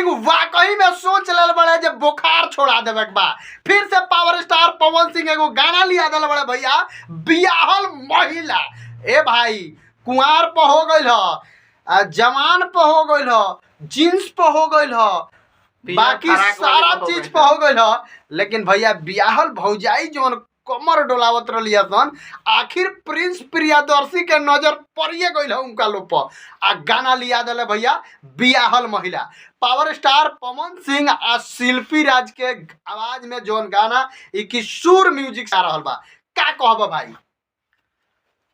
सिंह वाकई में सोच लेल बड़े जे बुखार छोड़ा देवे के बा। फिर से पावर स्टार पवन सिंह एगो गाना लिया दिल बड़े भैया, बियाहल महिला। ए भाई कुंवार पर हो गइल ह, जवान पर हो गइल ह, जींस पर हो गइल ह, बाकी सारा चीज पर हो गइल ह, लेकिन भैया बियाहल भौजाई जोन कमर डोलावत रहिया सन, आखिर प्रिंस प्रियदर्शी के नजर पड़िए गइल उनका लोग पर आ गाना लिया दिले भैया बियाहल महिला। पावर स्टार पवन सिंह आ शिल्पी राज के आवाज में जोन गाना ई किशोर म्यूजिक आ रहल बा, का कहबा भाई?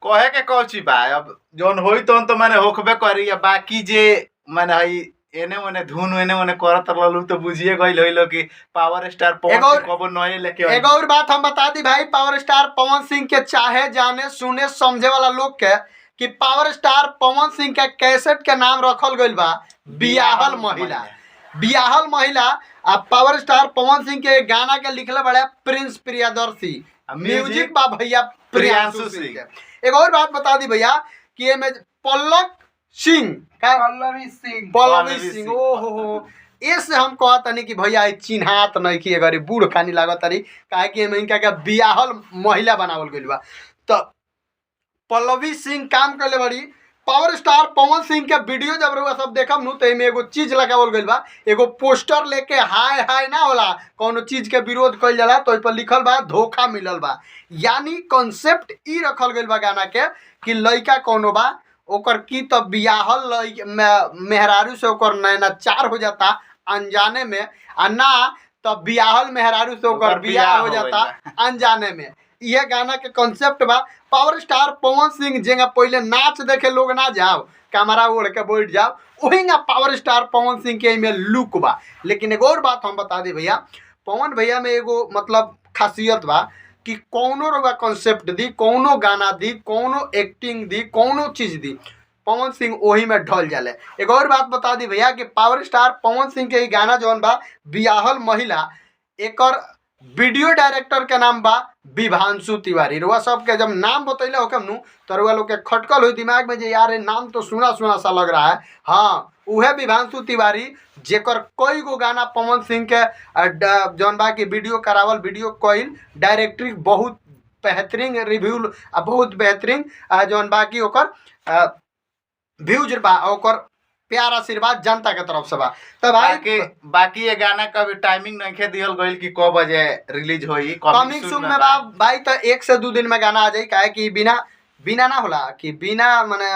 कहे के कौची बा, अब जोन होई तो माने होखबे करी। बाकी जे माने हई एने ओने धुन एने ओने करत रहलू तो बुझिए गइल होइलो कि पावर स्टार पवन सिंह कबो नए लेके आई। एगो और बात हम बता दी भाई, पावर स्टार पवन सिंह के चाहे जाने सुने समझे वाला लोग के कि पावर स्टार पवन सिंह के कैसेट के नाम रखल गइल बा बियाहल महिला। बियाहल महिला आ पावर स्टार पवन सिंह के गाना के लिखले बड़े प्रिंस प्रियदर्शी, म्यूजिक बा भैया प्रियांशु सिंह के। एक और बात बता दी भैया कि एमे पल्लव सिंह पल्लवी सिंह ओहो ऐसे हम कहत नहीं कि भैया चिन्हात नहीं कि अगर बूढ़ खानी लागत तरी, काहे कि इनका के बियाहल महिला बनावल गइल बा। तो पल्लवी सिंह काम करले बड़ी। पावर स्टार पवन सिंह के वीडियो जब रउआ सब देखम नु तो एमे एगो चीज लगावल गइल बा, एगो पोस्टर लेके हाय हाय ना होला, कोनो चीज के विरोध कइल जाला तो ओइ पर लिखल बा धोखा मिलल बा। यानी कांसेप्ट ई रखल गइल बा गाना के कि लइका कोनो बा ओकर की तो बियाहल मेहरारू से ओकर नैनाचार हो जाता अनजाने में, आ ना तो बियाहल मेहरारू से ओकर बियाह हो जाता अनजाने में। यह गाना के कॉन्सेप्ट बा। पावर स्टार पवन सिंह जेंगा पहले नाच देखे लोग ना जाओ, कैमरा ओढ़ के बैठ जाओ, वही पावर स्टार पवन सिंह के में लुक बा। लेकिन एगो और बात हम बता दी भैया, पवन भैया में एगो मतलब खासियत बा कि कौनो रउआ कॉन्सेप्ट दी, कौनो गाना दी, कौनो एक्टिंग दी, कौनो चीज दी, पवन सिंह वही में ढल जाले। एक और बात बता दी भैया कि पावर स्टार पवन सिंह के गाना जौन बा बियाहल महिला, एकर वीडियो डायरेक्टर के नाम बा विभांशु तिवारी। रुआ सब के जब नाम बतैले होकम नु तो रुआ लोग के खटकल हुई दिमाग में जे यार ये नाम तो सुना सुना सा लग रहा है। हाँ उहे विभांशु तिवारी जेकर कई गो गाना पवन सिंह के जौन बा की वीडियो करावल, वीडियो कइल, डायरेक्टरी बहुत बेहतरीन, रिव्यू बहुत बेहतरीन जौन बा की ओकर व्यूज बा, ओकर प्यार आशीर्वाद जनता के तरफ से बा। तो भाई बाकी ये गाना का भी टाइमिंग नहीं दियल गइल कि कब बजे रिलीज होई, कमिंग सून में बा भाई। तो 1 से 2 दिन में गाना आ जाई, काहे कि बिना ना होला कि बिना माने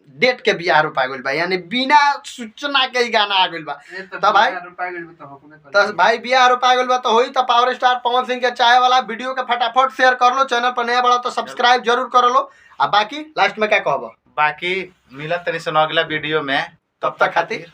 डेट के बियाह रुपा गइल बा, यानी बिना सूचना के ही गाना आ गइल बा। तो भाई बियाह रुपा गइल बा तो होई। तो पावर स्टार पवन सिंह के चाहे वाला वीडियो के फटाफट शेयर कर लो, चैनल पर नया बड़ा तो सब्सक्राइब जरूर कर लो। आ बाकी लास्ट में क्या कहबो? बाकी मिलत तनी सन अगला वीडियो में, तब तक खातिर